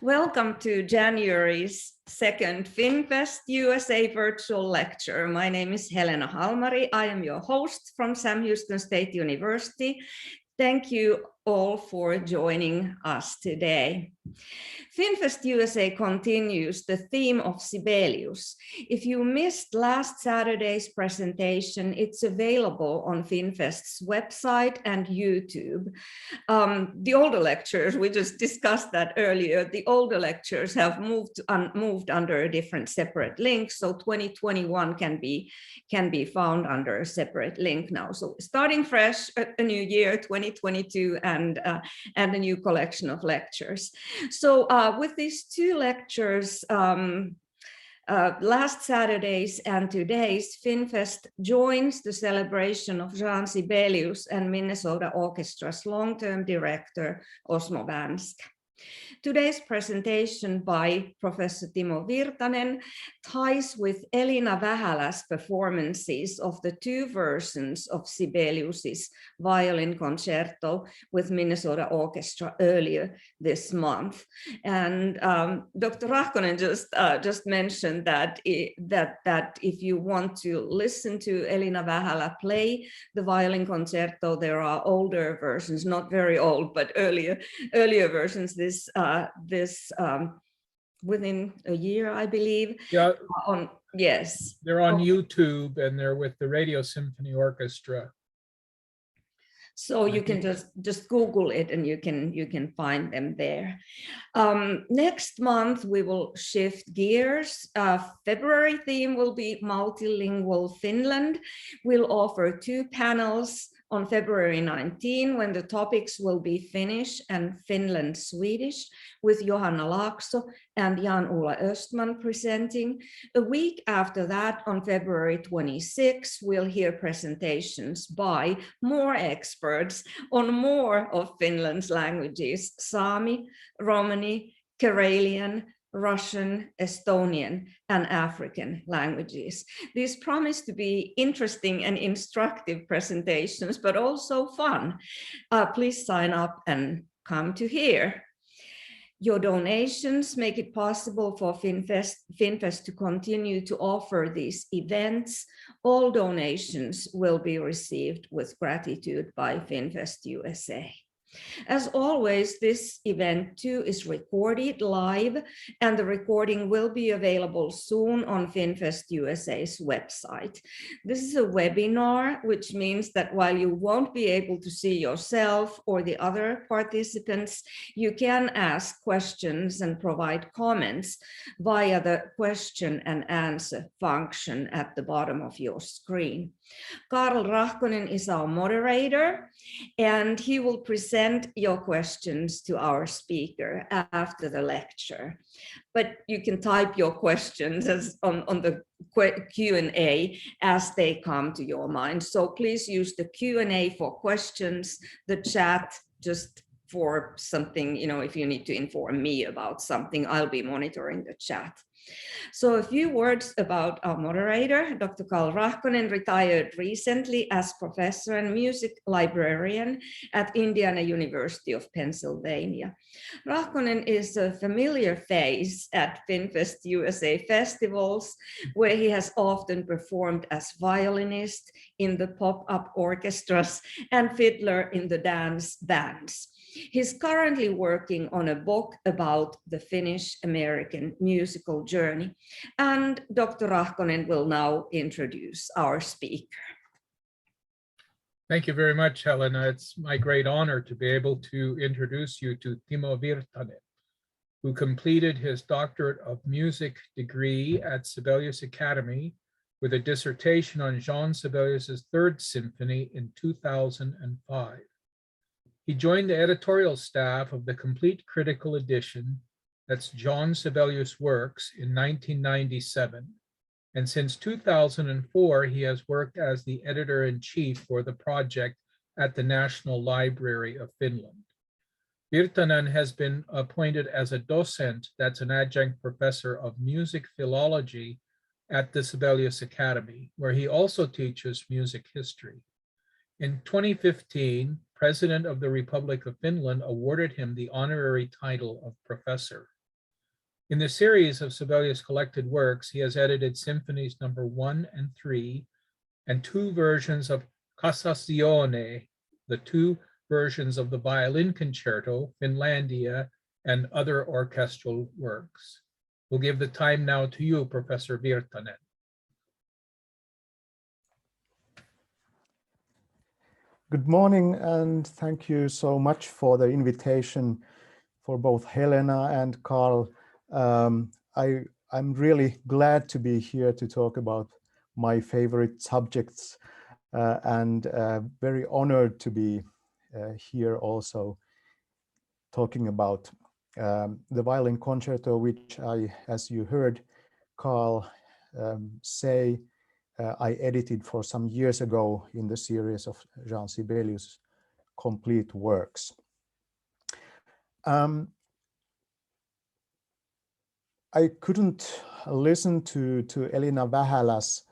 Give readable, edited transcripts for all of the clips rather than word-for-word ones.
Welcome to January's second FinFest USA virtual lecture. My name is Helena Halmari. I am your host from Sam Houston State University. Thank you all for joining us today. FinFest USA continues the theme of Sibelius. If you missed last Saturday's presentation, it's available on FinFest's website and YouTube. The older lectures, we just discussed that earlier, the older lectures have moved under a different separate link, so 2021 can be found under a separate link now. So starting fresh, a new year, 2022, and a new collection of lectures. So with these two lectures, last Saturday's and today's, FinFest joins the celebration of Jean Sibelius and Minnesota Orchestra's long-term director, Osmo Banska. Today's presentation by Professor Timo Virtanen ties with Elina Vähälä's performances of the two versions of Sibelius's Violin Concerto with Minnesota Orchestra earlier this month. And Dr. Rahkonen just mentioned that if you want to listen to Elina Vähälä play the Violin Concerto, there are older versions, not very old, but earlier versions. Within a year, I believe. Yeah. Yes. They're on YouTube and they're with the Radio Symphony Orchestra. So you can just Google it and you can find them there. Next month we will shift gears. February theme will be multilingual Finland. We'll offer two panels on February 19, when the topics will be Finnish and Finland Swedish, with Johanna Laakso and Jan-Ola Östman presenting. A week after that, on February 26, we'll hear presentations by more experts on more of Finland's languages: Sami, Romani, Karelian, Russian, Estonian, and African languages. These promise to be interesting and instructive presentations, but also fun. Please sign up and come to hear. Your donations make it possible for FinFest to continue to offer these events. All donations will be received with gratitude by FinFest USA. As always, this event too is recorded live, and the recording will be available soon on FinFest USA's website. This is a webinar, which means that while you won't be able to see yourself or the other participants, you can ask questions and provide comments via the question and answer function at the bottom of your screen. Karl Rahkonen is our moderator, and he will present your questions to our speaker after the lecture. But you can type your questions on the Q&A as they come to your mind. So please use the Q&A for questions, the chat just for something, if you need to inform me about something, I'll be monitoring the chat. So a few words about our moderator. Dr. Karl Rahkonen retired recently as professor and music librarian at Indiana University of Pennsylvania. Rahkonen is a familiar face at FinFest USA festivals, where he has often performed as violinist in the pop-up orchestras and fiddler in the dance bands. He's currently working on a book about the Finnish-American musical journey, and Dr. Rahkonen will now introduce our speaker. Thank you very much, Helena. It's my great honor to be able to introduce you to Timo Virtanen, who completed his Doctorate of Music degree at Sibelius Academy with a dissertation on Jean Sibelius's Third Symphony in 2005. He joined the editorial staff of the complete critical edition, that's John Sibelius Works, in 1997. And since 2004, he has worked as the editor-in-chief for the project at the National Library of Finland. Virtanen has been appointed as a docent, that's an adjunct professor of music philology at the Sibelius Academy, where he also teaches music history. In 2015, President of the Republic of Finland awarded him the honorary title of professor. In the series of Sibelius collected works, he has edited symphonies number 1 and 3, and 2 versions of Cassazione, the 2 versions of the Violin Concerto, Finlandia, and other orchestral works. We'll give the time now to you, Professor Virtanen. Good morning, and thank you so much for the invitation for both Helena and Carl. I'm really glad to be here to talk about my favorite subjects, and very honored to be here also talking about the Violin Concerto, which I, as you heard Carl say, I edited for some years ago in the series of Jean Sibelius' complete works. I couldn't listen to Elina Vähälä's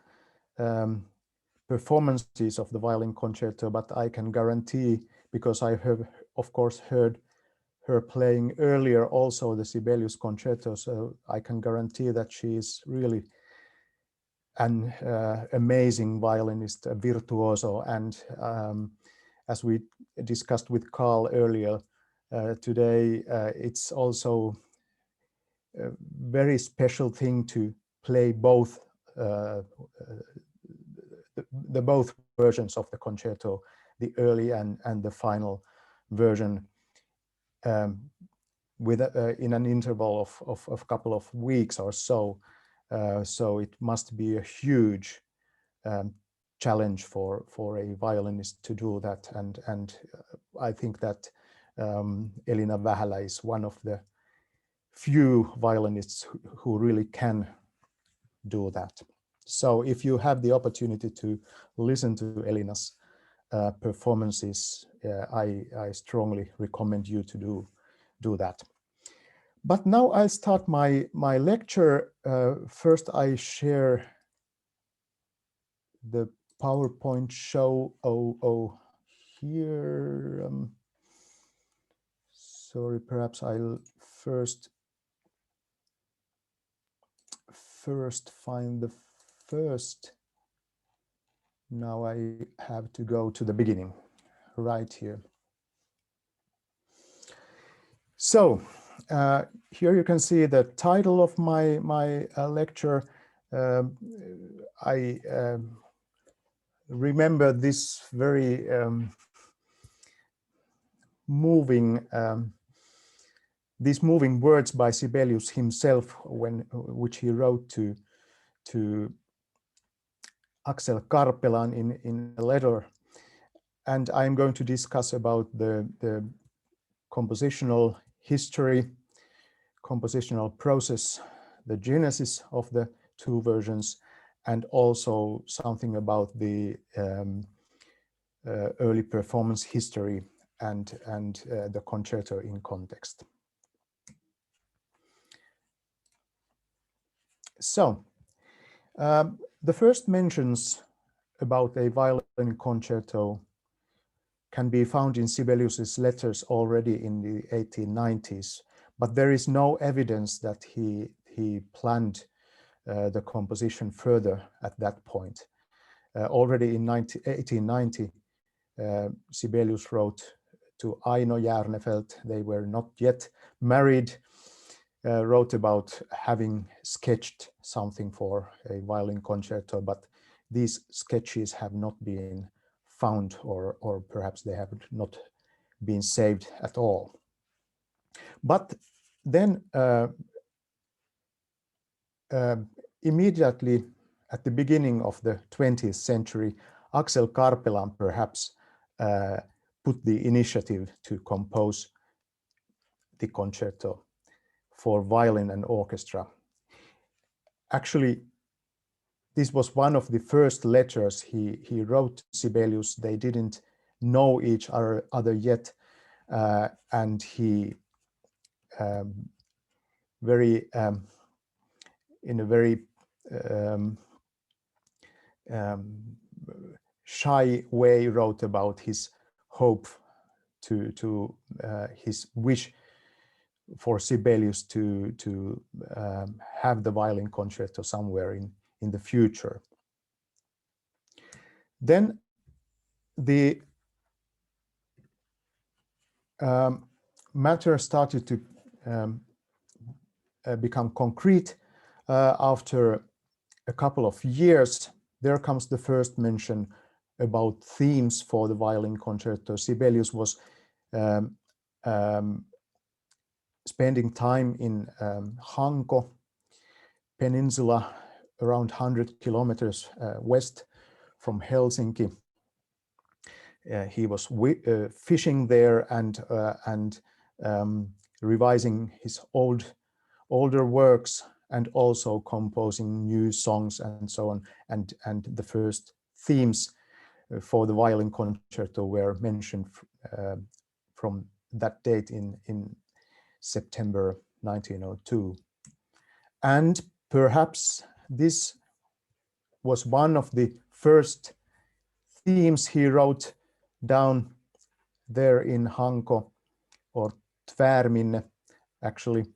performances of the Violin Concerto, but I can guarantee, because I have, of course, heard her playing earlier also the Sibelius Concerto, so I can guarantee that she is really an amazing violinist, a virtuoso, and as we discussed with Carl earlier today, it's also a very special thing to play both the both versions of the concerto, the early and the final version, with in an interval of a couple of weeks or so. So it must be a huge challenge for a violinist to do that, and I think that Elina Vähälä is one of the few violinists who really can do that. So if you have the opportunity to listen to Elina's performances, I strongly recommend you to do that. But now I'll start my lecture. First, I share the PowerPoint show here. Sorry, perhaps I'll first find the first. Now I have to go to the beginning, right here. So here you can see the title of my lecture. I remember this very these moving words by Sibelius himself, which he wrote to Axel Karpelan in a letter, and I'm going to discuss about the compositional history, compositional process, the genesis of the 2 versions, and also something about the early performance history and the concerto in context. So the first mentions about a violin concerto can be found in Sibelius's letters already in the 1890s, but there is no evidence that he planned the composition further at that point. Already in 1890, Sibelius wrote to Aino Järnefelt, they were not yet married, wrote about having sketched something for a violin concerto, but these sketches have not been found, or perhaps they have not been saved at all. But then immediately at the beginning of the 20th century, Axel Karpelan perhaps put the initiative to compose the concerto for violin and orchestra. Actually, this was one of the first letters he wrote to Sibelius. They didn't know each other yet, and he in a very shy way wrote about his hope to his wish for Sibelius to have the violin concerto somewhere in the future. Then the matter started to become concrete after a couple of years. There comes the first mention about themes for the violin concerto. Sibelius was spending time in Hanko Peninsula, around 100 kilometers west from Helsinki. He was fishing there and revising his older works, and also composing new songs and so on. And the first themes for the violin concerto were mentioned from that date in September 1902. And perhaps this was one of the first themes he wrote down there in Hanko, or Tvärminne actually.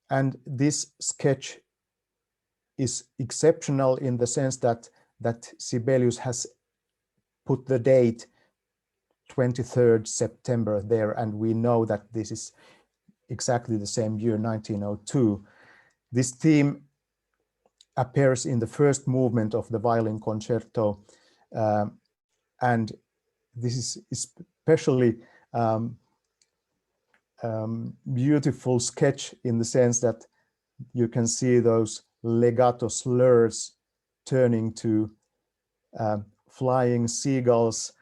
And this sketch is exceptional in the sense that Sibelius has put the date 23rd September there, and we know that this is exactly the same year, 1902. This theme appears in the first movement of the violin concerto, and this is especially beautiful sketch in the sense that you can see those legato slurs turning to flying seagulls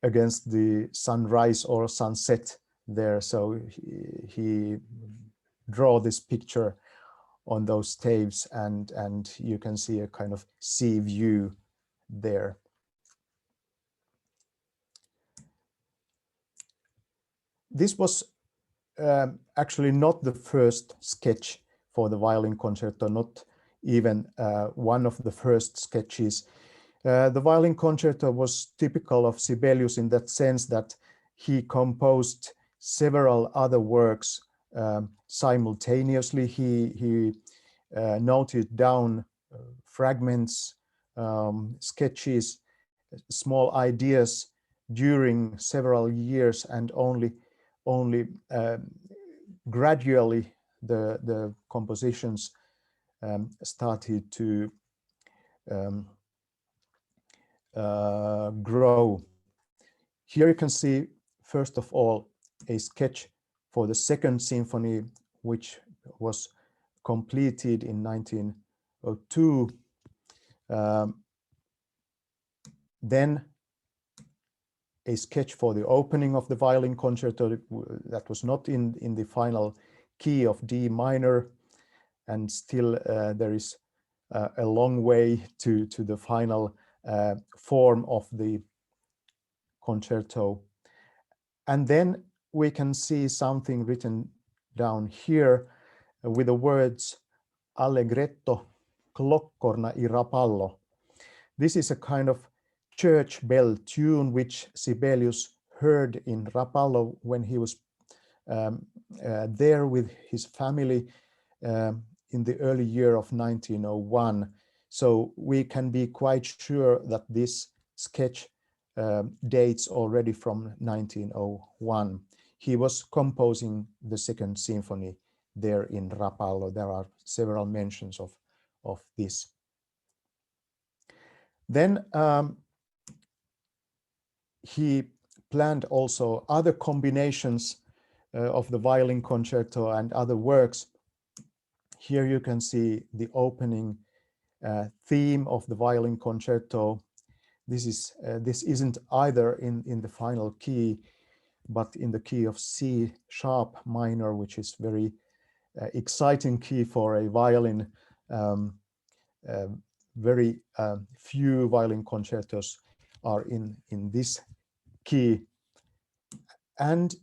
against the sunrise or sunset there. So he draw this picture on those staves, and you can see a kind of sea view there. This was actually not the first sketch for the violin concerto, not even one of the first sketches. The violin concerto was typical of Sibelius in that sense that he composed several other works simultaneously. He noted down fragments, sketches, small ideas during several years, and only gradually the compositions started to grow. Here you can see, first of all, a sketch for the second symphony, which was completed in 1902. Then a sketch for the opening of the violin concerto that was not in the final key of D minor, and still there is a long way to the final form of the concerto. And then we can see something written down here with the words Allegretto Cloccorna I Rapallo. This is a kind of church bell tune which Sibelius heard in Rapallo when he was there with his family in the early year of 1901. So we can be quite sure that this sketch dates already from 1901. He was composing the second symphony there in Rapallo. There are several mentions of this. Then he planned also other combinations of the violin concerto and other works. Here you can see the opening theme of the violin concerto. This isn't either in the final key, but in the key of C sharp minor, which is very exciting key for a violin. Very few violin concertos are in this key. And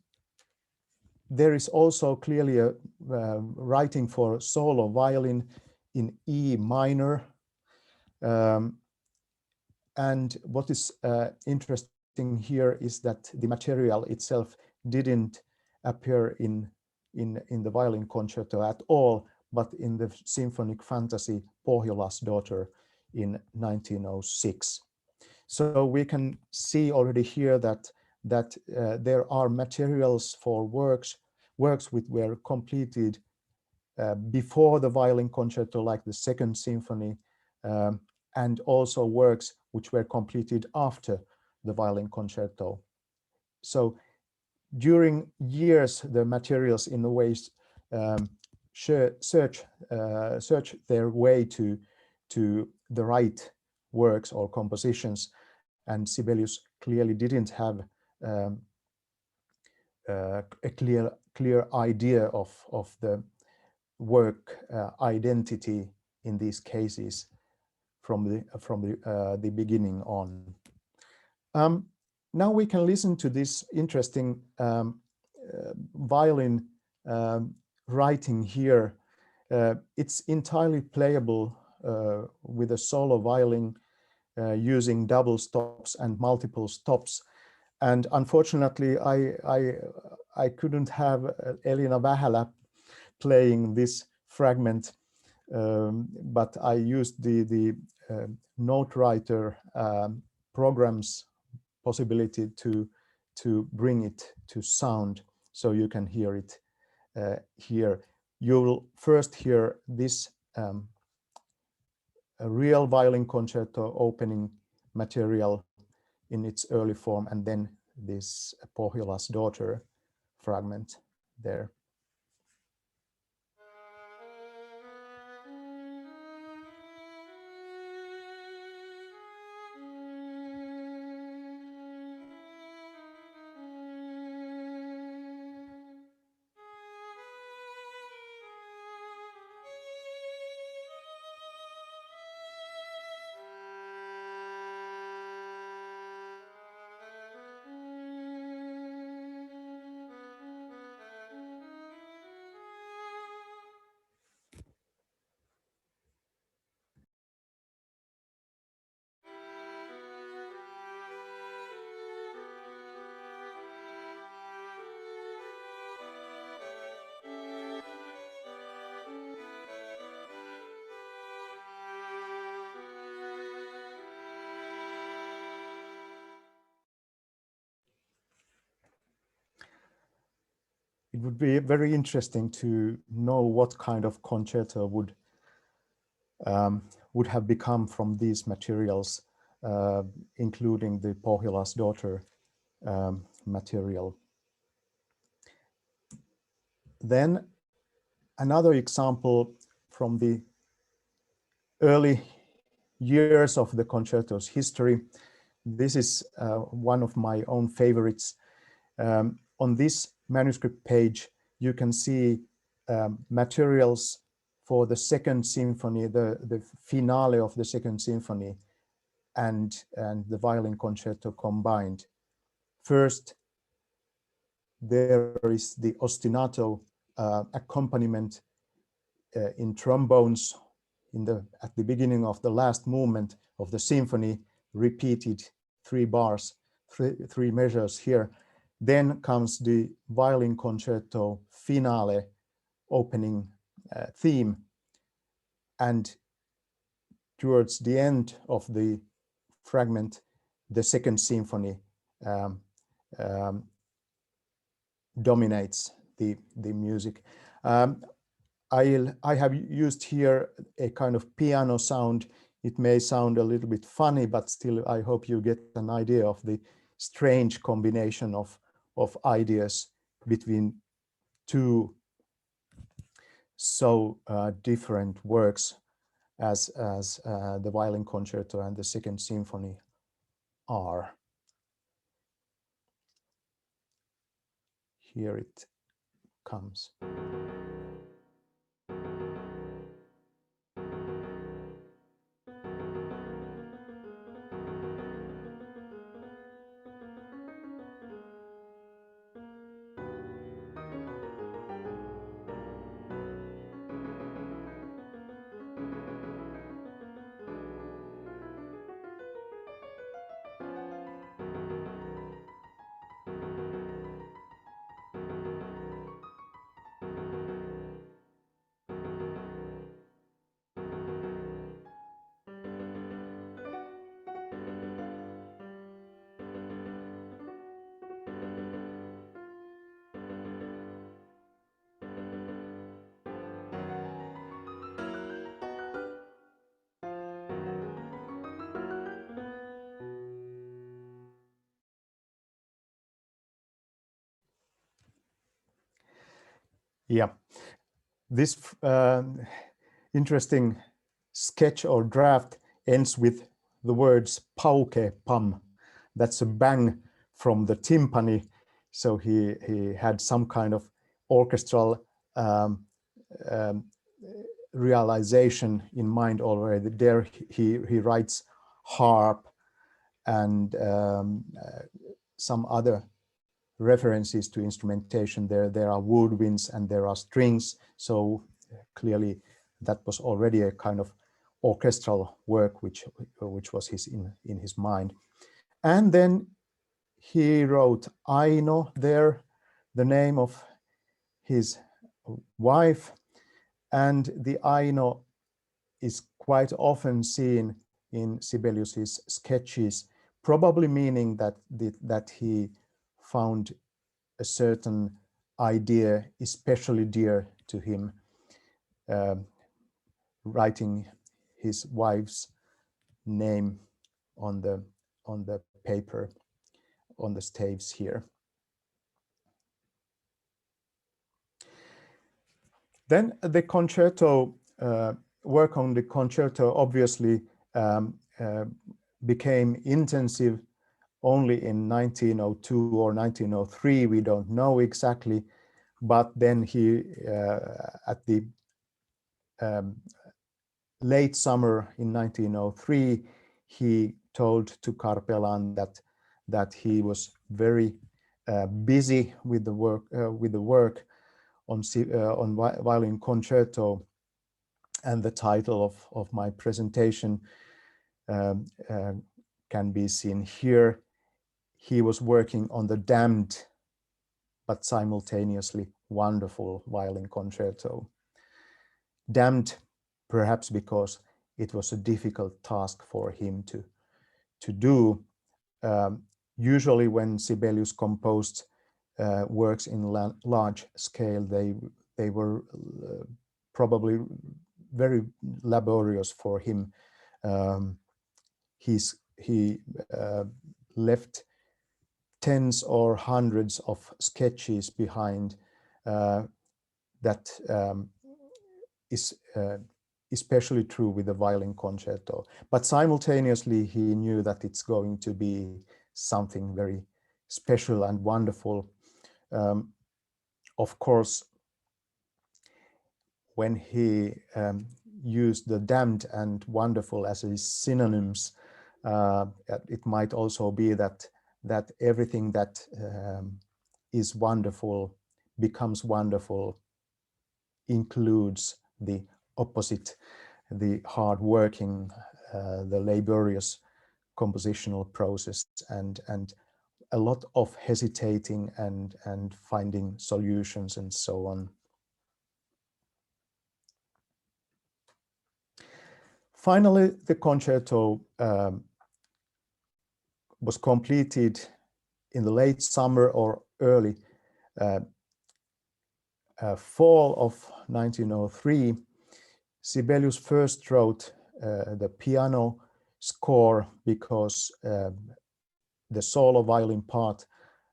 there is also clearly a writing for solo violin in E minor. And what is interesting here is that the material itself didn't appear in in the violin concerto at all, but in the symphonic fantasy Pohjola's Daughter in 1906. So we can see already here that there are materials for works which were completed before the violin concerto, like the Second Symphony, and also works which were completed after the violin concerto. So during years, the materials in a way search their way to the right works or compositions, and Sibelius clearly didn't have a clear idea of the work identity in these cases from the beginning on. Now we can listen to this interesting violin writing here. It's entirely playable with a solo violin using double stops and multiple stops. And unfortunately, I couldn't have Elina Vähälä playing this fragment, but I used the note writer program's possibility to bring it to sound, so you can hear it here. You will first hear this a real violin concerto opening material in its early form, and then this Pohjola's Daughter fragment there. It would be very interesting to know what kind of concerto would have become from these materials, including the Pohjola's Daughter material. Then another example from the early years of the concerto's history. This is one of my own favorites. On this manuscript page, you can see materials for the Second Symphony, the finale of the Second Symphony, and the violin concerto combined. First, there is the ostinato accompaniment in trombones at the beginning of the last movement of the symphony, repeated 3 bars, three measures here. Then comes the violin concerto finale opening theme, and towards the end of the fragment, the Second Symphony dominates the music. I have used here a kind of piano sound. It may sound a little bit funny, but still I hope you get an idea of the strange combination of ideas between two so different works as the violin concerto and the Second Symphony are. Here it comes. Yeah, this interesting sketch or draft ends with the words pauke pam. That's a bang from the timpani. So he had some kind of orchestral realization in mind already. There he writes harp and some other references to instrumentation. There are woodwinds and there are strings. So clearly that was already a kind of orchestral work which was in his mind. And then he wrote Aino there, the name of his wife, and the Aino is quite often seen in Sibelius's sketches, probably meaning that he found a certain idea especially dear to him, writing his wife's name on the paper, on the staves here. Then the concerto, work on the concerto obviously became intensive only in 1902 or 1903, we don't know exactly, but then he, at the late summer in 1903, he told to Karpelan that he was very busy with the work on Violin Concerto, and the title of my presentation can be seen here. He was working on the damned but simultaneously wonderful Violin Concerto. Damned perhaps because it was a difficult task for him to do. Usually when Sibelius composed works in large scale, they were probably very laborious for him. He left tens or hundreds of sketches behind. That is especially true with the Violin Concerto. But simultaneously, he knew that it's going to be something very special and wonderful. Of course, when he used the damned and wonderful as his synonyms, it might also be that everything that is wonderful becomes wonderful includes the opposite, the hard working, the laborious compositional process, and a lot of hesitating and finding solutions and so on. Finally, the concerto was completed in the late summer or early fall of 1903. Sibelius first wrote the piano score because the solo violin part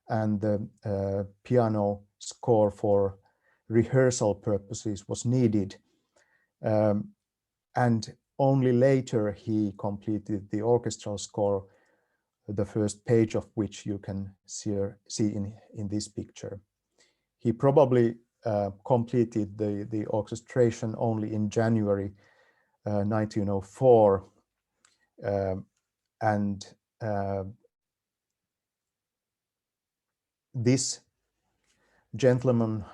and the piano score for rehearsal purposes was needed. And only later he completed the orchestral score, the first page of which you can see in this picture. He probably completed the orchestration only in January 1904, and this gentleman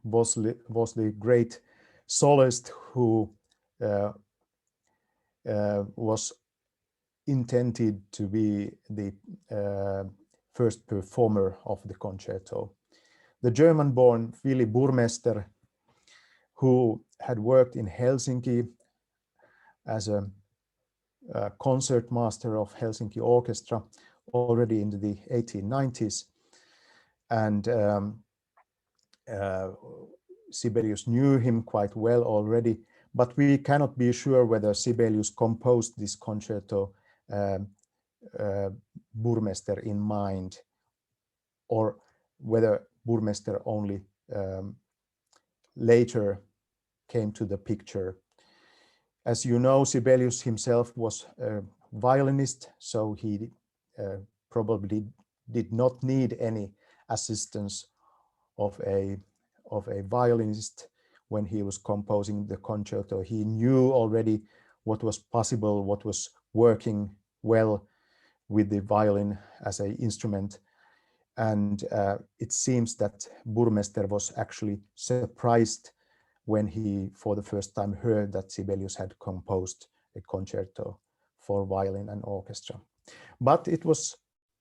was the great soloist who was intended to be the first performer of the concerto. The German-born Willy Burmester, who had worked in Helsinki as a concertmaster of Helsinki Orchestra already in the 1890s, and Sibelius knew him quite well already, but we cannot be sure whether Sibelius composed this concerto Burmester in mind, or whether Burmester only later came to the picture. As you know, Sibelius himself was a violinist, so he probably did not need any assistance of a violinist when he was composing the concerto. He knew already what was possible, what was working well with the violin as an instrument. And it seems that Burmester was actually surprised when he, for the first time, heard that Sibelius had composed a concerto for violin and orchestra. But it was,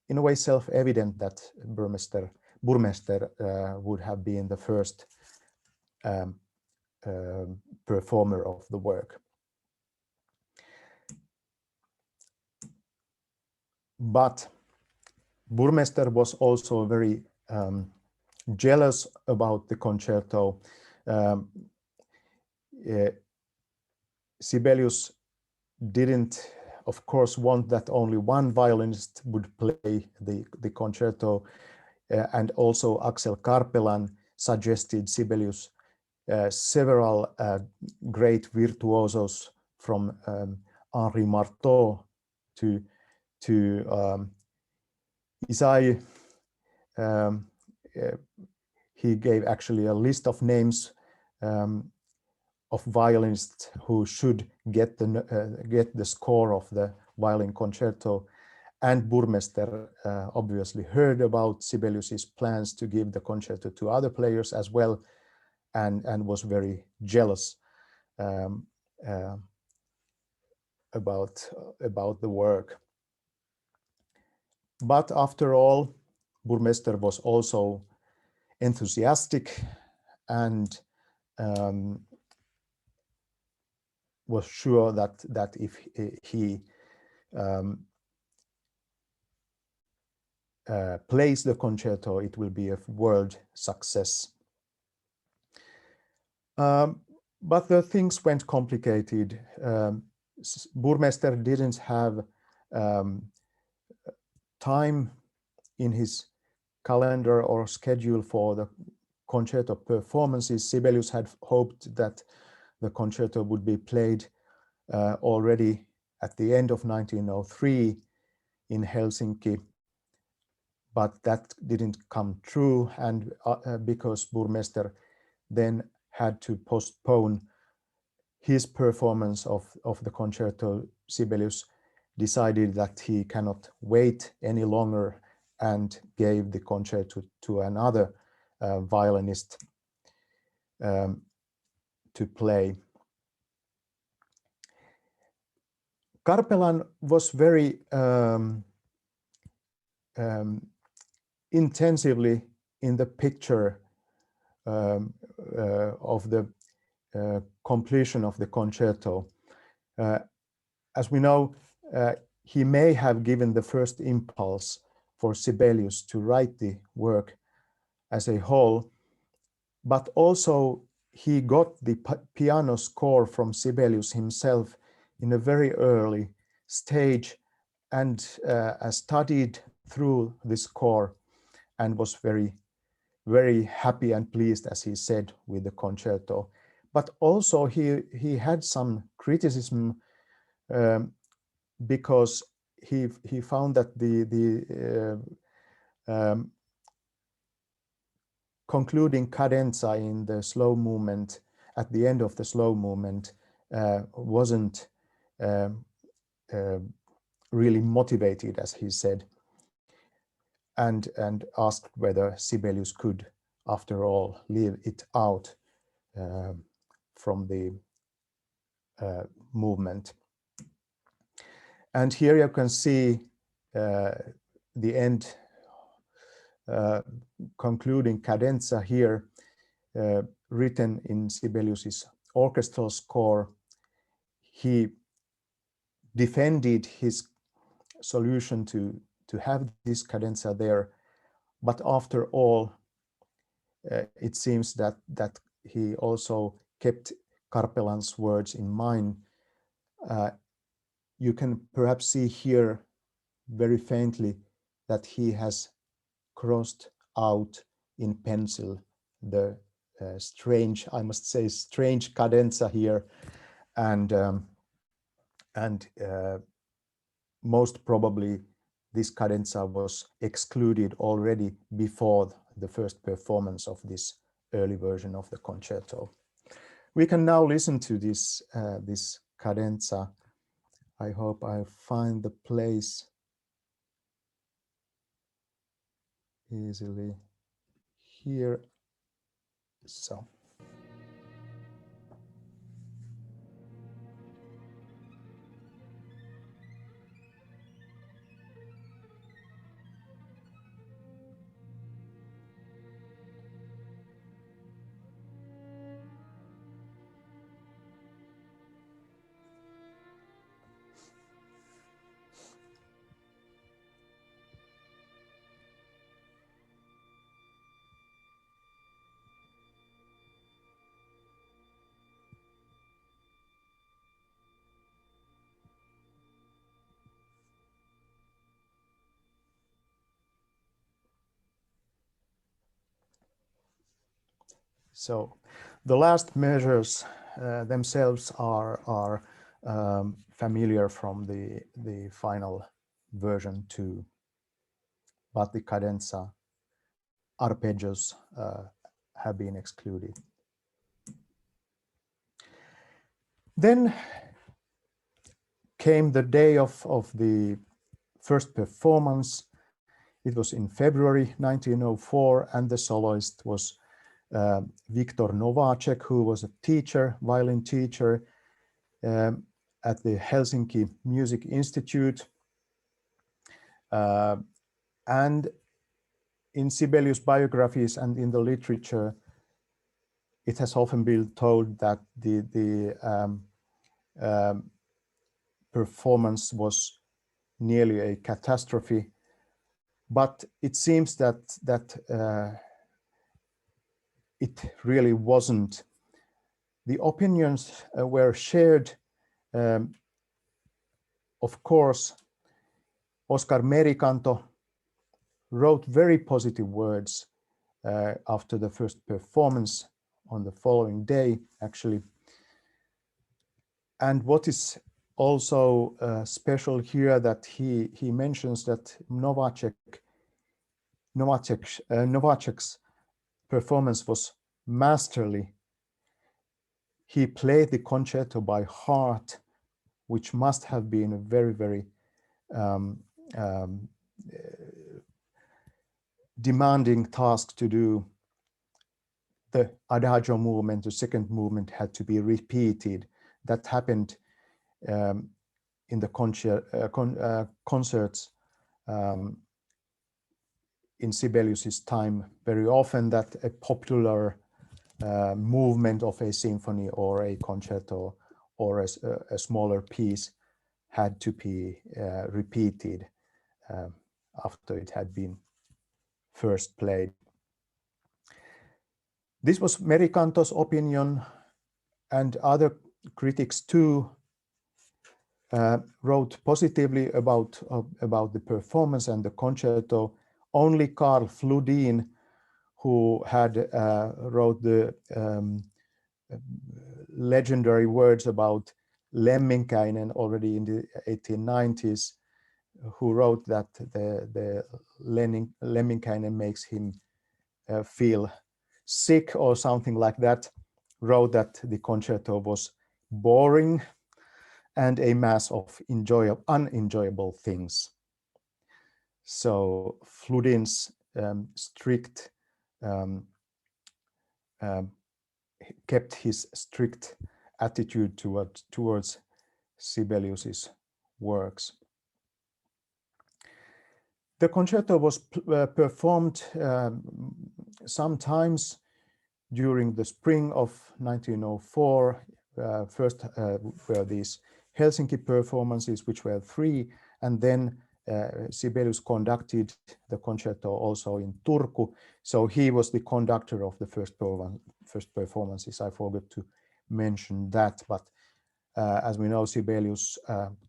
in a way, self-evident that Burmester would have been the first performer of the work. But Burmester was also very jealous about the concerto. Sibelius didn't, of course, want that only one violinist would play the concerto, and also Axel Karpelan suggested Sibelius several great virtuosos from Henri Marteau to Isai. He gave actually a list of names of violinists who should get the score of the violin concerto, and Burmester obviously heard about Sibelius's plans to give the concerto to other players as well, and was very jealous about the work. But after all, Burmester was also enthusiastic and was sure that if he plays the concerto, it will be a world success. But the things went complicated. Burmester didn't have time in his calendar or schedule for the concerto performances. Sibelius had hoped that the concerto would be played already at the end of 1903 in Helsinki, but that didn't come true, and because Burmester then had to postpone his performance of the concerto, Sibelius decided that he cannot wait any longer and gave the concerto to another violinist to play. Karpelan was very intensively in the picture of the completion of the concerto. As we know, he may have given the first impulse for Sibelius to write the work as a whole, but also he got the piano score from Sibelius himself in a very early stage, and studied through the score and was very, very happy and pleased, as he said, with the concerto. But also he had some criticism because he found that the concluding cadenza in the slow movement, at the end of the slow movement, wasn't really motivated, as he said, and asked whether Sibelius could, after all, leave it out from the movement. And here you can see the end concluding cadenza here, written in Sibelius's orchestral score. He defended his solution to have this cadenza there, but after all, it seems that he also kept Karpelan's words in mind. You can perhaps see here very faintly that he has crossed out in pencil the strange, I must say, strange cadenza here, and most probably this cadenza was excluded already before the first performance of this early version of the concerto. We can now listen to this this cadenza. I hope I find the place easily here. So. So the last measures themselves are familiar from the final version too, but the cadenza arpeggios have been excluded. Then came the day of the first performance. It was in February 1904, and the soloist was Viktor Novacek, who was a teacher, violin teacher at the Helsinki Music Institute. And in Sibelius biographies and in the literature, it has often been told that the performance was nearly a catastrophe, but it seems that it really wasn't. The opinions were shared. Of course, Oskar Merikanto wrote very positive words after the first performance on the following day, actually. And what is also special here, that he mentions that Novacek's performance was masterly. He played the concerto by heart, which must have been a very, very demanding task to do. The adagio movement, the second movement, had to be repeated. That happened in the concerts in Sibelius's time very often, that a popular movement of a symphony or a concerto or a smaller piece had to be repeated after it had been first played. This was Merikanto's opinion, and other critics too wrote positively about the performance and the concerto. Only Carl Flodin, who had wrote the legendary words about Lemminkäinen already in the 1890s, who wrote that the Lemminkäinen makes him feel sick or something like that, wrote that the concerto was boring and a mass of unenjoyable things. So Flodin's strict kept his strict attitude towards Sibelius's works. The concerto was performed sometimes during the spring of 1904. First were these Helsinki performances, which were 3, and then Sibelius conducted the concerto also in Turku. So he was the conductor of the first performances. I forgot to mention that, but as we know, Sibelius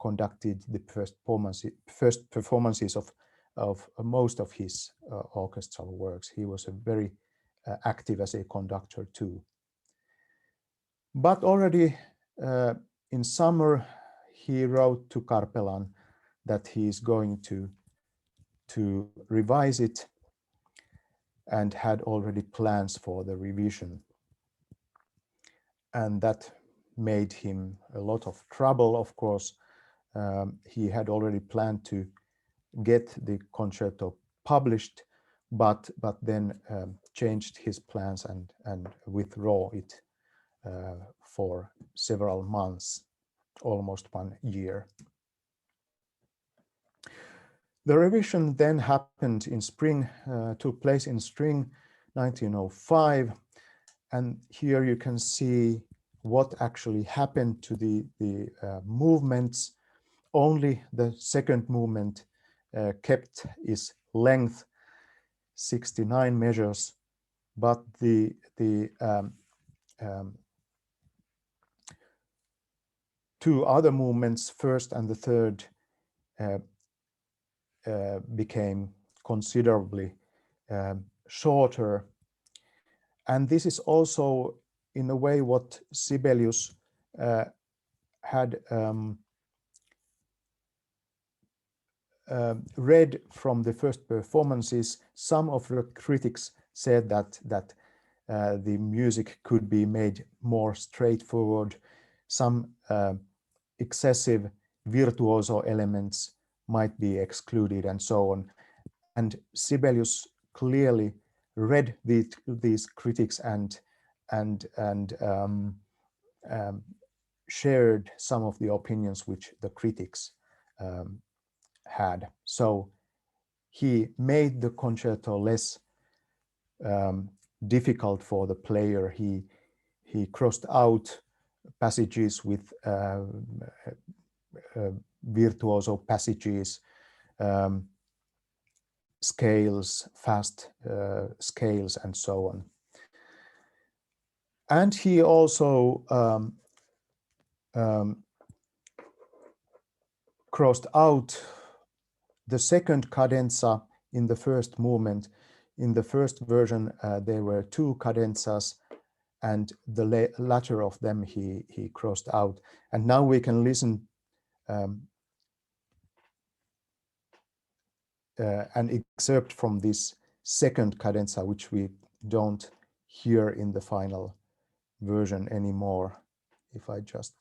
conducted the first performances of most of his orchestral works. He was a very active as a conductor too. But already in summer, he wrote to Karpelan that he is going to revise it and had already plans for the revision. And that made him a lot of trouble, of course. He had already planned to get the concerto published, but then changed his plans and withdraw it for several months, almost 1 year. The revision then happened in spring, took place in spring 1905. And here you can see what actually happened to the movements. Only the second movement kept its length, 69 measures, but the two other movements, first and the third, became considerably shorter. And this is also, in a way, what Sibelius had read from the first performances. Some of the critics said that the music could be made more straightforward. Some excessive virtuoso elements might be excluded, and so on. And Sibelius clearly read these critics and shared some of the opinions which the critics had. So he made the concerto less difficult for the player. He crossed out passages with virtuoso passages, scales, fast scales, and so on. And he also crossed out the second cadenza in the first movement. In the first version, there were 2 cadenzas, and the latter of them he crossed out. And now we can listen an excerpt from this second cadenza, which we don't hear in the final version anymore. If I just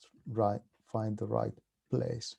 find the right place.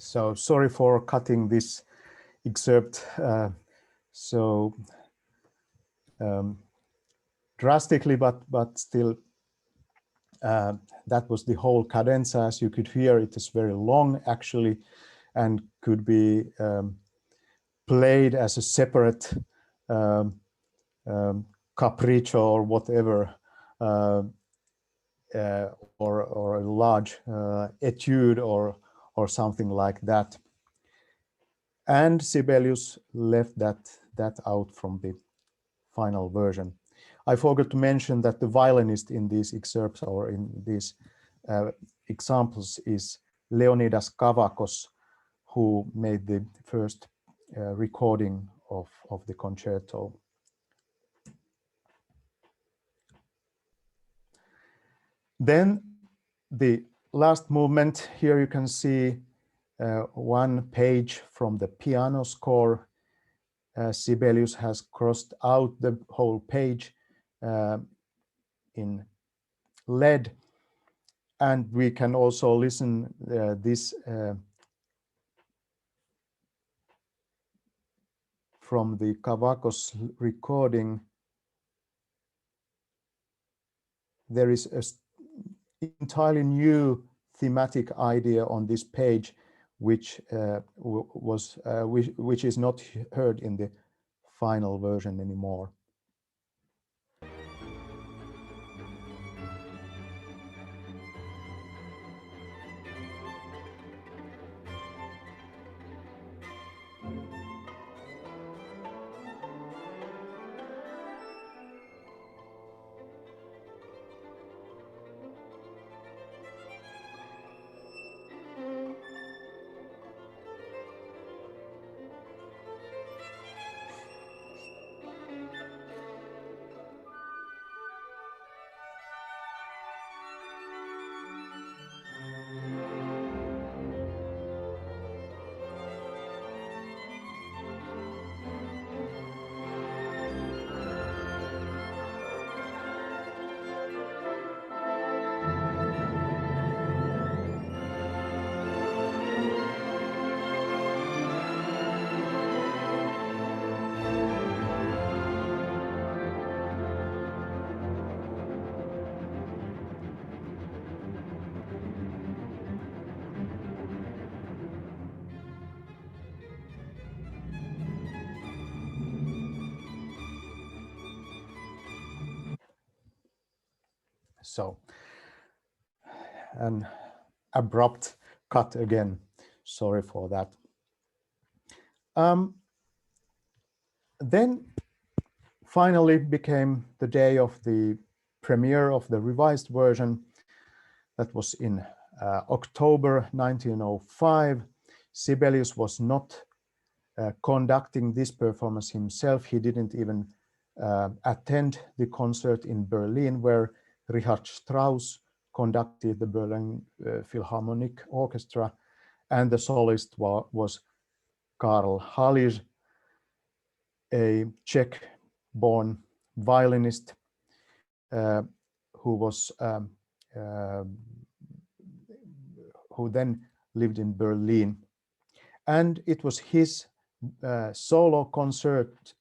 So sorry for cutting this excerpt so drastically, but still that was the whole cadenza. As you could hear, it is very long actually, and could be played as a separate capriccio or whatever, or a large etude or something like that. And Sibelius left that out from the final version. I forgot to mention that the violinist in these excerpts or in these examples is Leonidas Kavakos, who made the first recording of the concerto. Then the last movement, here you can see one page from the piano score. Sibelius has crossed out the whole page in lead, and we can also listen this from the Kavakos recording. There is an entirely new thematic idea on this page, which which is not heard in the final version anymore. So an abrupt cut again. Sorry for that. Then finally became the day of the premiere of the revised version. That was in October 1905. Sibelius was not conducting this performance himself. He didn't even attend the concert in Berlin, where Richard Strauss conducted the Berlin Philharmonic Orchestra, and the soloist was Karl Hallig, a Czech-born violinist who then lived in Berlin. And it was his solo concert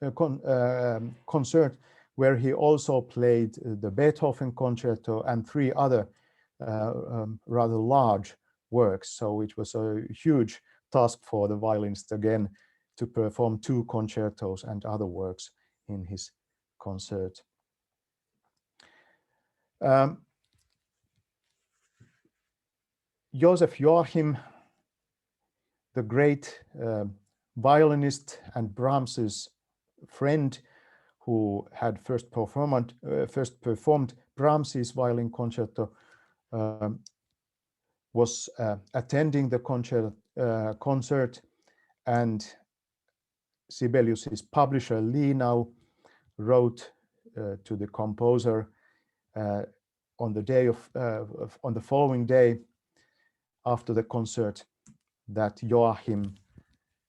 where he also played the Beethoven concerto and three other rather large works. So it was a huge task for the violinist again to perform two concertos and other works in his concert. Joseph Joachim, the great violinist and Brahms's friend, who had first performed Brahms's violin concerto, was attending the concert, and Sibelius's publisher Linau wrote to the composer on the following day after the concert that Joachim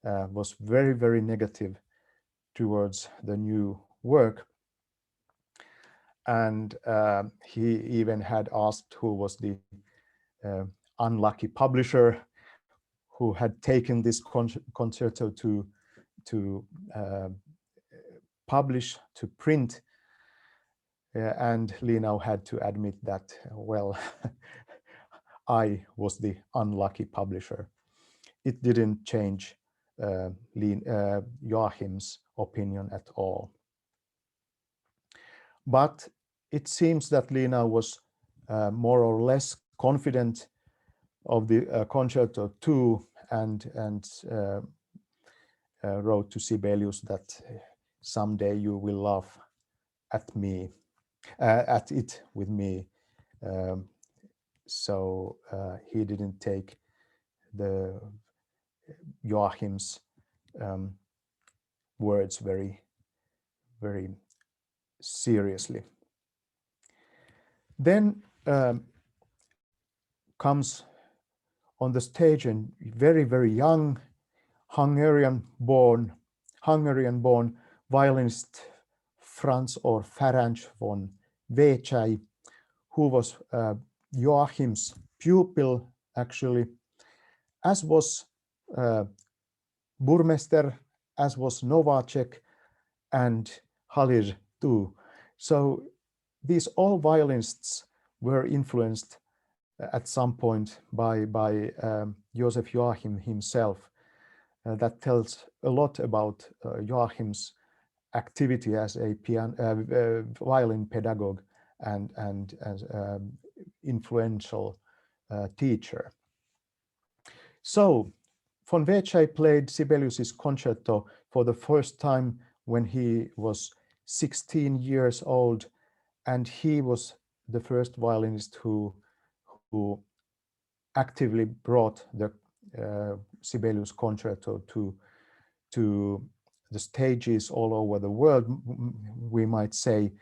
was very, very negative towards the new work. And he even had asked who was the unlucky publisher who had taken this concerto to publish, to print, and Lenau had to admit that, well, I was the unlucky publisher. It didn't change Joachim's opinion at all. But it seems that Lenau was more or less confident of the concerto too, and wrote to Sibelius that someday you will laugh at me, at it with me. So he didn't take the Joachim's words very seriously. Then comes on the stage a very young Hungarian-born violinist Franz or Ferenc von Vécsey, who was Joachim's pupil actually, as was Burmester, as was Novacek and Halir too. So these all violinists were influenced at some point by Joseph Joachim himself. That tells a lot about Joachim's activity as a violin pedagogue and as influential teacher. So von Vécsey played Sibelius's concerto for the first time when he was 16 years old, and he was the first violinist who actively brought the Sibelius concerto to the stages all over the world, we might say,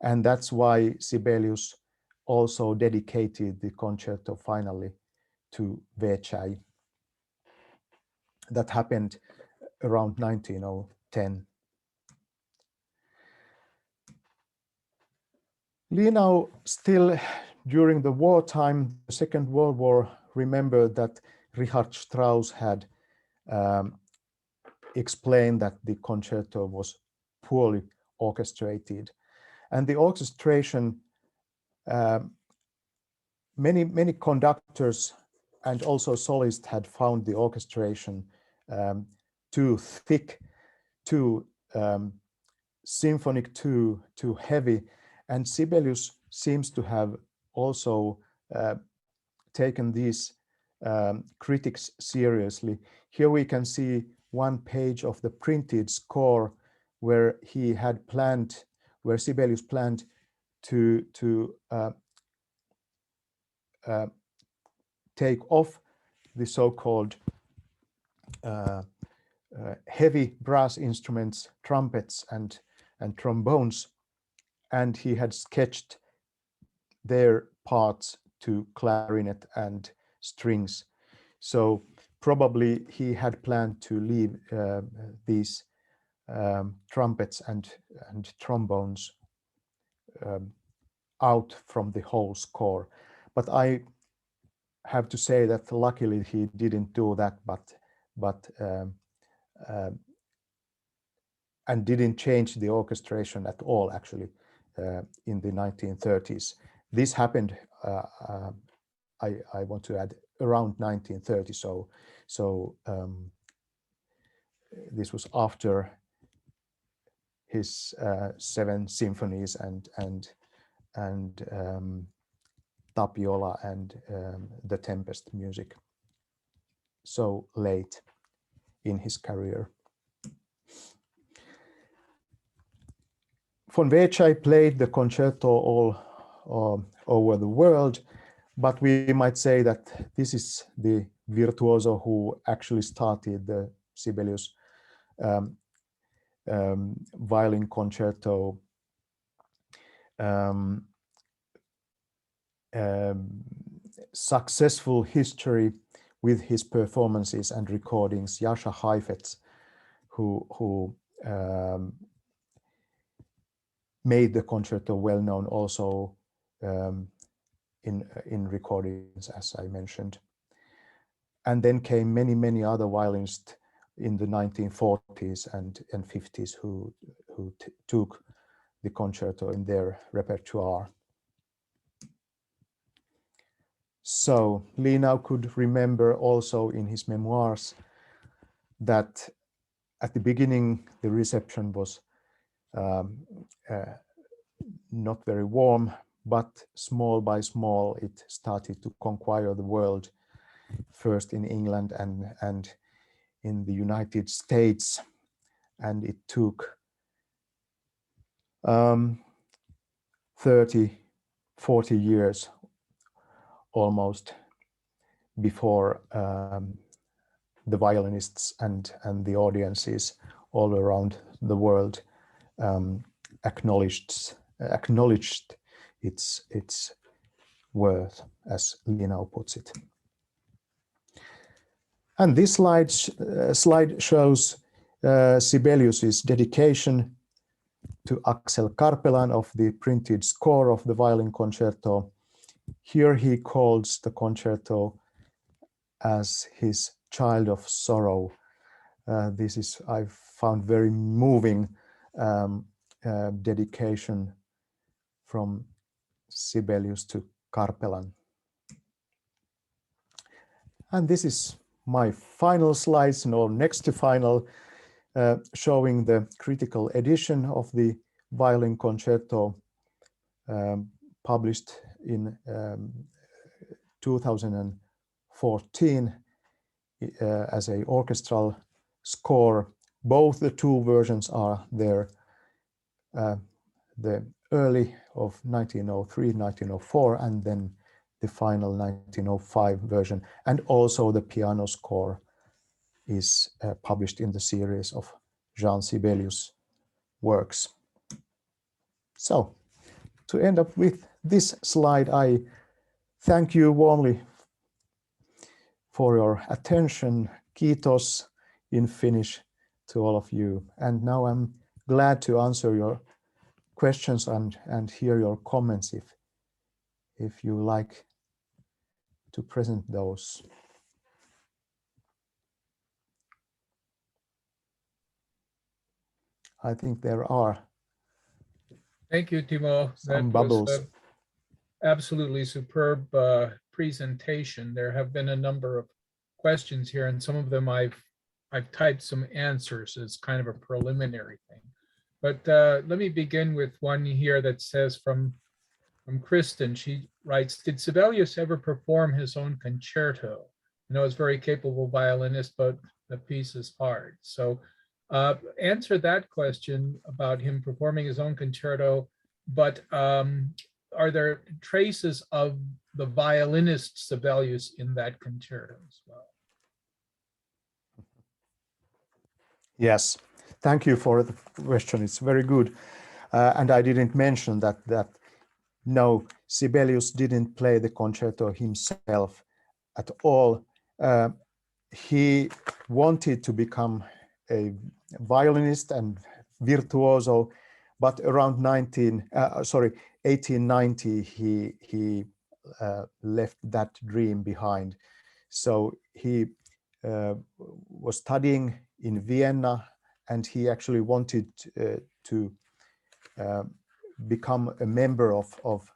and that's why Sibelius also dedicated the concerto finally to Vécsey. That happened around 1910. Lenau still during the wartime, the Second World War, remembered that Richard Strauss had explained that the concerto was poorly orchestrated. And the orchestration, many conductors and also solists had found the orchestration too thick, too symphonic, too heavy. And Sibelius seems to have also taken these critics seriously. Here we can see one page of the printed score where he had planned, where Sibelius planned to take off the so-called heavy brass instruments, trumpets and trombones, and he had sketched their parts to clarinet and strings. So probably he had planned to leave these trumpets and trombones out from the whole score. But I have to say that luckily he didn't do that, and didn't change the orchestration at all actually in the 1930s. This happened, I want to add, around 1930. So this was after his 7 symphonies and Tapiola and the Tempest music, so late in his career. Von Vécsey played the concerto all over the world, but we might say that this is the virtuoso who actually started the Sibelius violin concerto successful history with his performances and recordings. Jascha Heifetz, who made the concerto well known also in recordings, as I mentioned. And then came many other violinists in the 1940s and 50s who took the concerto in their repertoire. So Linau could remember also in his memoirs that at the beginning the reception was not very warm, but small by small it started to conquer the world, first in England and in the United States, and it took 30, 40 years almost before the violinists and the audiences all around the world acknowledged its worth, as Linau puts it. And this slide shows Sibelius's dedication to Axel Karpelan of the printed score of the violin concerto. Here he calls the concerto as his child of sorrow. This is, I found, very moving dedication from Sibelius to Karpelan. And this is my final slides, or next to final, showing the critical edition of the violin concerto published in 2014 as an orchestral score. Both the two versions are there, the early of 1903, 1904, and then the final 1905 version, and also the piano score is published in the series of Jean Sibelius works. So, to end up with this slide, I thank you warmly for your attention. Kiitos in Finnish to all of you. And now I'm glad to answer your questions and hear your comments if you like to present those. I think there are Thank you, Timo. some That bubbles. was absolutely superb presentation. There have been a number of questions here, and some of them I've typed some answers as kind of a preliminary thing. But let me begin with one here that says from Kristen. She writes, did Sibelius ever perform his own concerto? I know he's a very capable violinist, but the piece is hard. So answer that question about him performing his own concerto, but are there traces of the violinist Sibelius in that concerto as well? Yes, thank you for the question. It's very good. And I didn't mention that no, Sibelius didn't play the concerto himself at all. He wanted to become a violinist and virtuoso, but around 1890 he left that dream behind. So he was studying in Vienna, and he actually wanted to become a member of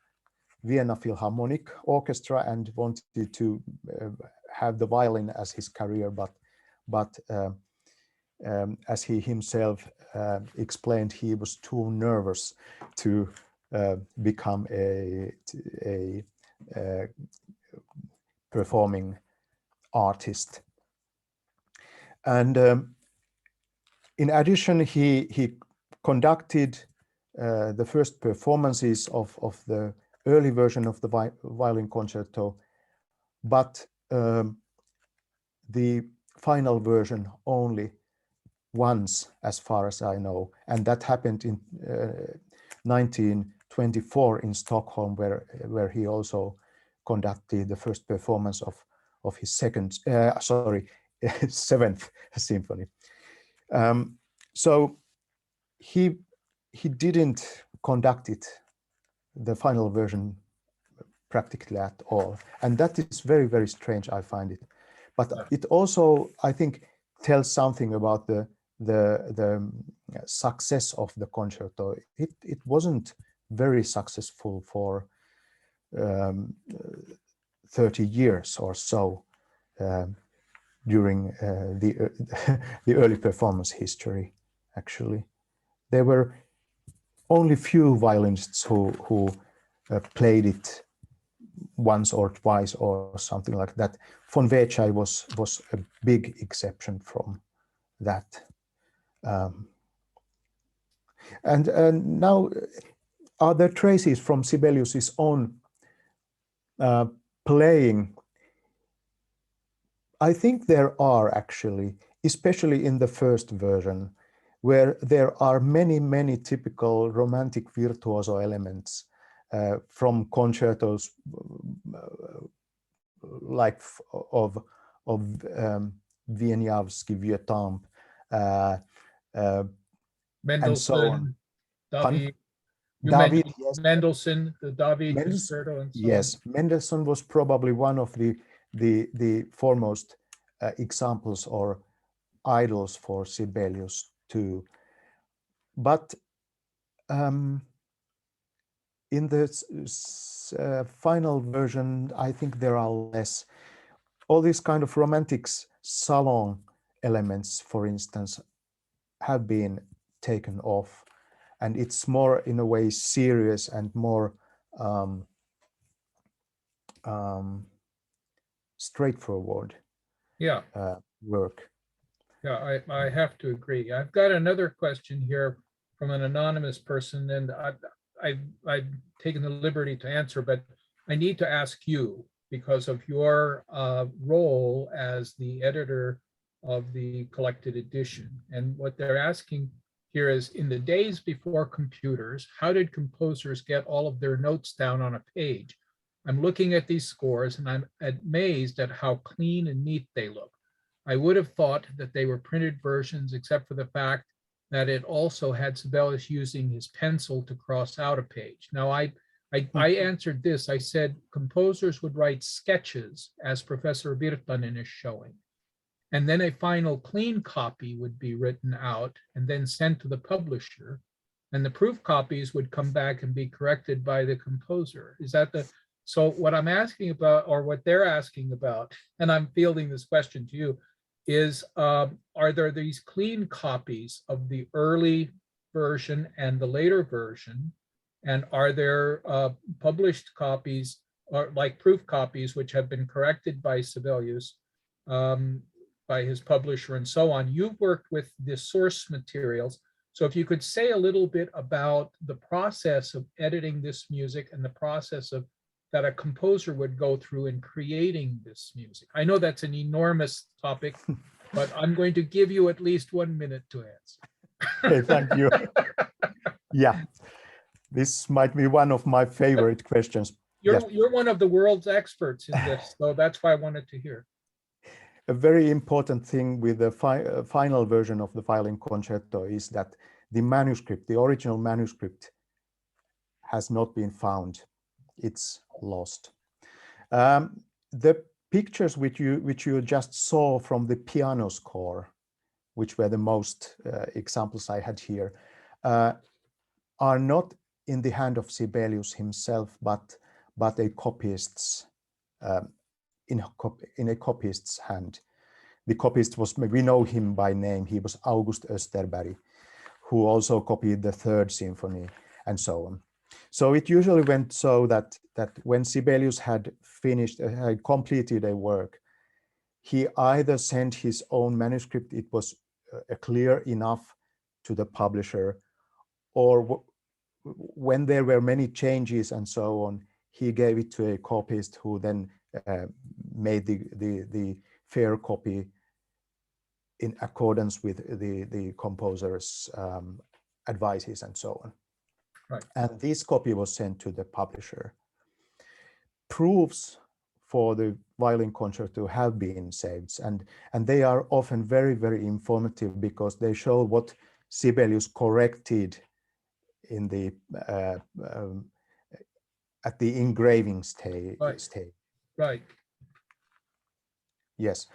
Vienna Philharmonic Orchestra and wanted to have the violin as his career, but as he himself explained, he was too nervous to become a performing artist. And in addition, he conducted the first performances of the early version of the violin concerto, but the final version only once, as far as I know, and that happened in 1924 in Stockholm, where he also conducted the first performance of his seventh symphony. So he didn't conduct it, the final version, practically at all, and that is very, very strange, I find it, But it also, I think, tells something about the success of the concerto. It wasn't very successful for 30 years or so during the early performance history. Actually, there were only few violinists who played it once or twice or something like that. Von Wechai was a big exception from that. And now, are there traces from Sibelius's own playing? I think there are actually, especially in the first version, where there are many typical romantic virtuoso elements from concertos like of Wieniawski, Vieuxtemps, and so on. David, David, yes. Mendelssohn, the David Concerto, and so yes, on. Mendelssohn was probably one of the foremost examples or idols for Sibelius too. But in the final version, I think there are less. All these kind of romantic salon elements, for instance, have been taken off, and it's more, in a way, serious and more straightforward work. Yeah, I have to agree. I've got another question here from an anonymous person, and I've taken the liberty to answer, but I need to ask you because of your role as the editor of the collected edition. And what they're asking here is, in the days before computers, how did composers get all of their notes down on a page? I'm looking at these scores and I'm amazed at how clean and neat they look. I would have thought that they were printed versions, except for the fact that it also had Sibelius using his pencil to cross out a page. Now, I answered this. I said composers would write sketches, as Professor Virtanen is showing, and then a final clean copy would be written out and then sent to the publisher, and the proof copies would come back and be corrected by the composer. Is that the... So what I'm asking about, or what they're asking about, and I'm fielding this question to you, is are there these clean copies of the early version and the later version? And are there published copies, or like proof copies, which have been corrected by Sibelius, by his publisher and so on? You've worked with the source materials. So if you could say a little bit about the process of editing this music and the process of that a composer would go through in creating this music. I know that's an enormous topic, but I'm going to give you at least 1 minute to answer. Okay, thank you. Yeah, this might be one of my favorite questions. You're one of the world's experts in this, so that's why I wanted to hear. A very important thing with the final version of the Violin Concerto is that the manuscript, the original manuscript, has not been found. It's lost. The pictures which you just saw from the piano score, which were the most examples I had here, are not in the hand of Sibelius himself, but a copyist's in a copyist's hand. The copyist was, we know him by name. He was August Österberg, who also copied the Third Symphony and so on. So it usually went so that when Sibelius had finished, had completed a work, he either sent his own manuscript, it was clear enough, to the publisher, or when there were many changes and so on, he gave it to a copyist who then made the fair copy in accordance with the composer's advices and so on. Right. And this copy was sent to the publisher. Proofs for the Violin Concerto have been saved, and they are often very, very informative because they show what Sibelius corrected in the at the engraving stage. Right. Yes.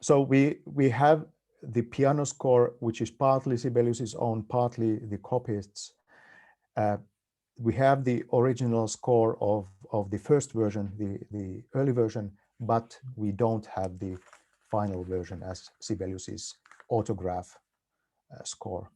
So we have the piano score, which is partly Sibelius's own, partly the copyists. We have the original score of the first version, the early version, but we don't have the final version as Sibelius's autograph score.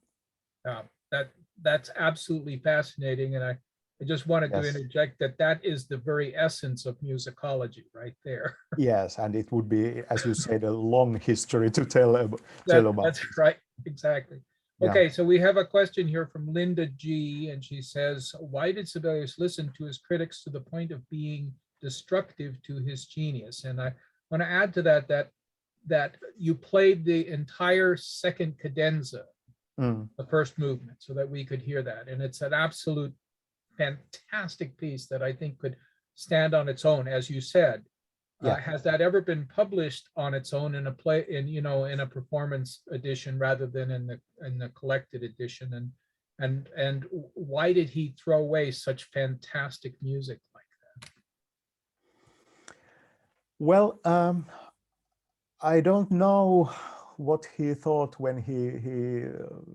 That's absolutely fascinating, and I just wanted to Yes. interject that is the very essence of musicology right there. Yes, and it would be, as you said, a long history to tell about. That's right, exactly. Yeah. Okay, so we have a question here from Linda G, and she says, why did Sibelius listen to his critics to the point of being destructive to his genius? And I want to add to that you played the entire second cadenza, the first movement, so that we could hear that. And it's an absolute fantastic piece that I think could stand on its own, as you said. Yeah. Has that ever been published on its own in a play, in a performance edition rather than in the collected edition? And why did he throw away such fantastic music like that? Well, I don't know what he thought when he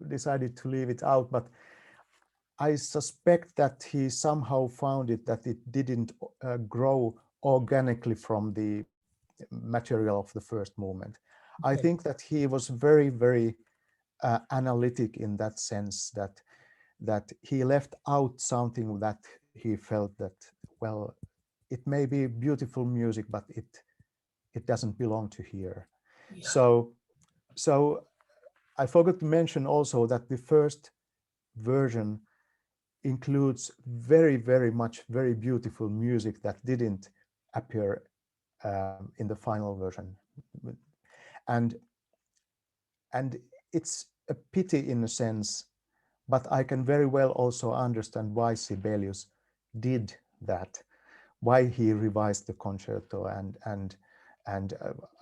decided to leave it out, but I suspect that he somehow found it that it didn't grow organically from the material of the first movement. I think that he was very, very analytic in that sense, that he left out something that he felt that, well, it may be beautiful music, but it doesn't belong to here. Yeah. So I forgot to mention also that the first version includes very, very much very beautiful music that didn't appear in the final version. And it's a pity in a sense, but I can very well also understand why Sibelius did that, why he revised the concerto, and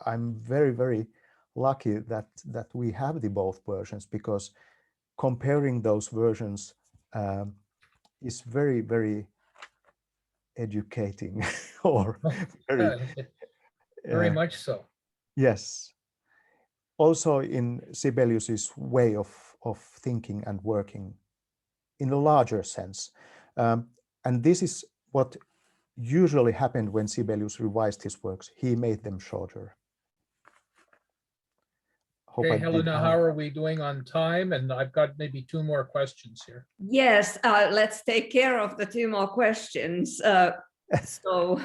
I'm very, very lucky that we have the both versions, because comparing those versions is very, very educating or very much so. Yes. Also in Sibelius's way of thinking and working in a larger sense. And this is what usually happened when Sibelius revised his works. He made them shorter. Okay, Helena, how are we doing on time? And I've got maybe 2 more questions here. Yes, let's take care of the 2 more questions. So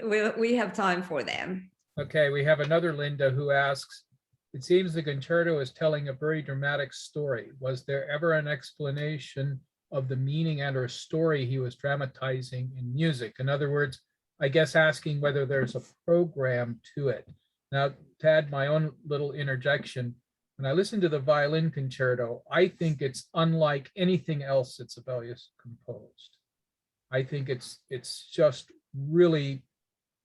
we have time for them. Okay, we have another Linda who asks, it seems the concerto is telling a very dramatic story. Was there ever an explanation of the meaning and or story he was dramatizing in music? In other words, I guess asking whether there's a program to it. Now, to add my own little interjection, when I listen to the Violin Concerto, I think it's unlike anything else that Sibelius composed. I think it's just really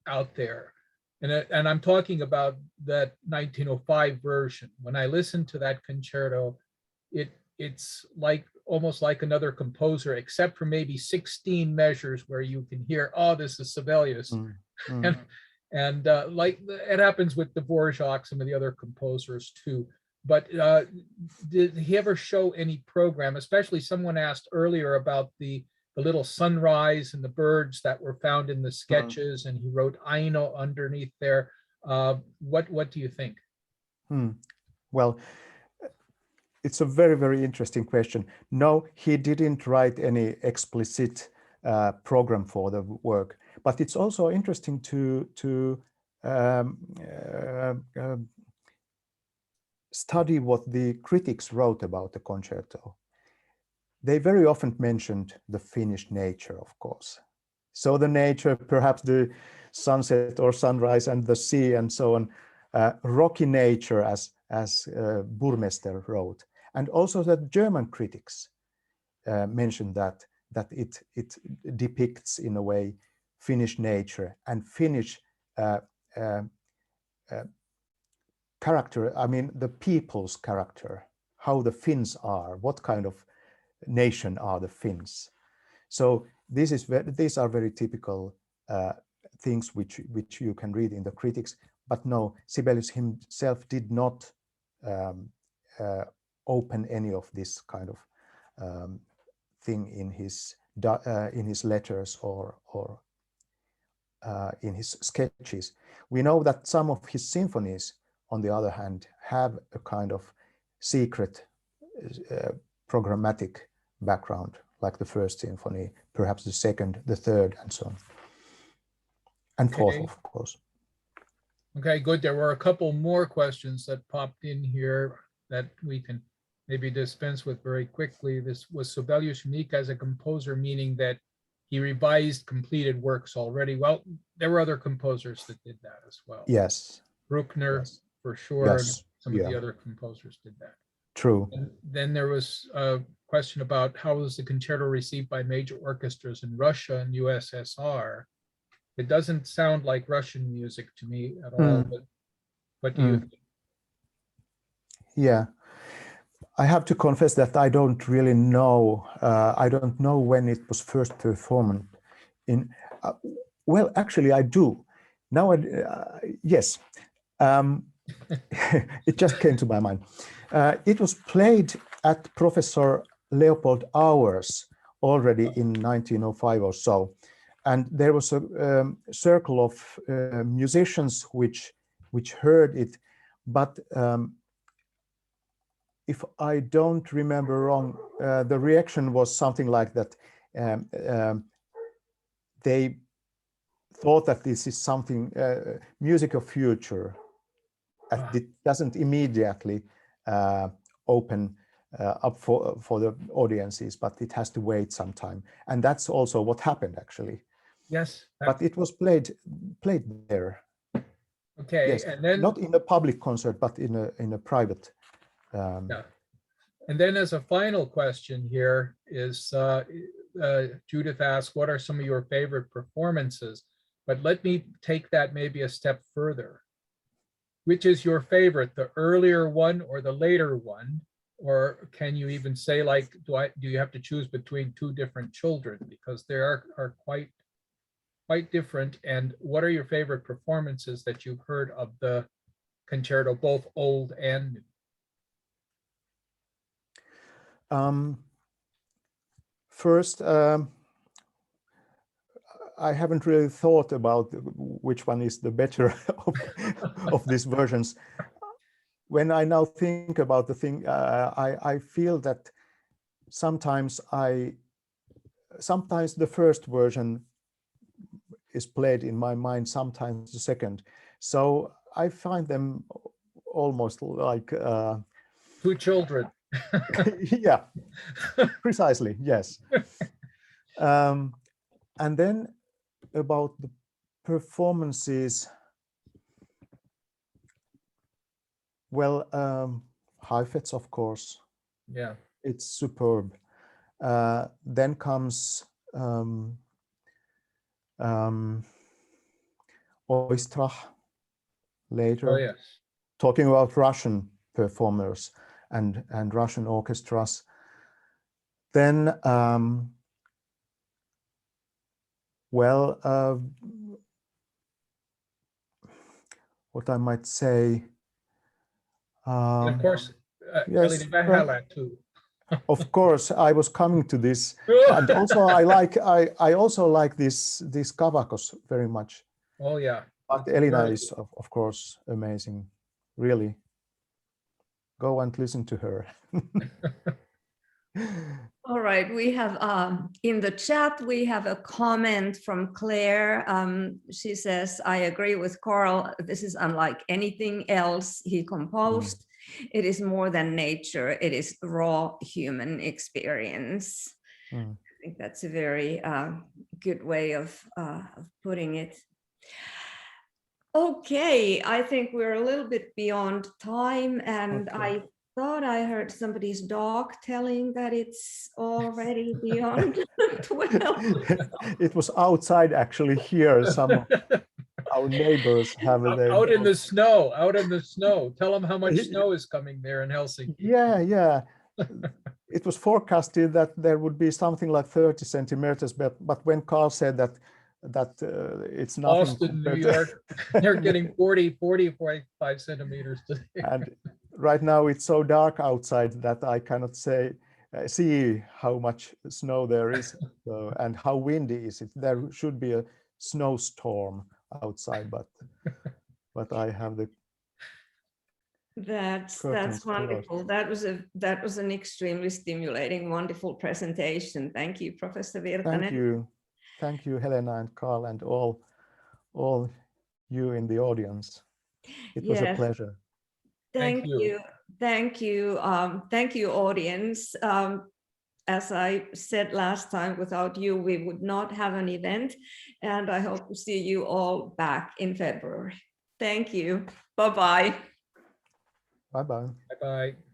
out there. And I'm talking about that 1905 version. When I listen to that concerto, it's like almost like another composer, except for maybe 16 measures where you can hear, oh, this is Sibelius. And like it happens with Dvorak, some of the other composers too. But did he ever show any program? Especially someone asked earlier about the little sunrise and the birds that were found in the sketches, and he wrote Aino underneath there. What do you think? Well, it's a very, very interesting question. No, he didn't write any explicit program for the work, but it's also interesting to study what the critics wrote about the concerto. They very often mentioned the Finnish nature, of course. So the nature, perhaps the sunset or sunrise and the sea and so on, rocky nature, as Burmester wrote. And also that German critics mentioned that it depicts in a way Finnish nature and Finnish character, I mean the people's character, how the Finns are, what kind of nation are the Finns. So these are very typical things which you can read in the critics. But no, Sibelius himself did not open any of this kind of thing in his letters or in his sketches. We know that some of his symphonies, on the other hand, have a kind of secret programmatic background, like the first symphony, perhaps the second, the third, and so on. And fourth, Okay. of course. Okay, good. There were a couple more questions that popped in here that we can maybe dispense with very quickly. This was Sibelius unique as a composer, meaning that he revised completed works already. Well, there were other composers that did that as well. Yes. Bruckner, Yes. for sure. Yes. Some of the other composers did that. True. And then there was a question about how was the concerto received by major orchestras in Russia and USSR. It doesn't sound like Russian music to me at all, but what do you think? Yeah, I have to confess that I don't really know. I don't know when it was first performed in. Well, actually, I do. Now, yes, it just came to my mind. It was played at Professor Leopold Auer's already in 1905 or so. And there was a circle of musicians which heard it, but if I don't remember wrong, the reaction was something like that. They thought that this is something music of future, and it doesn't immediately open up for the audiences, but it has to wait some time, and that's also what happened actually. Yes. But it was played there. Okay, Yes, and then not in a public concert, but in a private. yeah. And then as a final question here is Judith asked, what are some of your favorite performances? But let me take that maybe a step further. Which is your favorite, the earlier one or the later one? Or can you even say, like, do you have to choose between two different children? Because they are quite different. And what are your favorite performances that you've heard of the concerto, both old and new? First, I haven't really thought about which one is the better of these versions. When I now think about the thing, I feel that sometimes the first version is played in my mind, sometimes the second. So I find them almost like Two children. yeah, precisely, yes. And then about the performances, well, Heifetz, of course. Yeah. It's superb. Then comes Oistrach later. Oh, yes. Talking about Russian performers and Russian orchestras. Then, well, what I might say. And of course, yes, too. of course, I was coming to this, and also I also like this Kavakos very much. Oh yeah. But Elina is of course amazing, really. Go and listen to her. All right, we have in the chat, we have a comment from Claire. She says, I agree with Carl. This is unlike anything else he composed. It is more than nature. It is raw human experience. I think that's a very good way of putting it. Okay, I think we're a little bit beyond time, and okay. I thought I heard somebody's dog telling that it's already beyond 12. It was outside actually here. Some of our neighbors have out in the snow, Tell them how much snow is coming there in Helsinki. Yeah. It was forecasted that there would be something like 30 centimeters, but when Carl said that that it's nothing Boston, New compared to- York, they're getting 45 centimeters today. And right now it's so dark outside that I cannot see how much snow there is, and how windy is it. There should be a snowstorm outside, but I have the curtains That's closed. wonderful. That was an extremely stimulating, wonderful presentation. Thank you, Professor Virtanen. Thank you, Helena and Carl, and all you in the audience. It was a Yes. pleasure. Thank Thank you. you. Thank you, audience. As I said last time, without you, we would not have an event, and I hope to see you all back in February. Thank you. Bye-bye. Bye-bye. Bye-bye.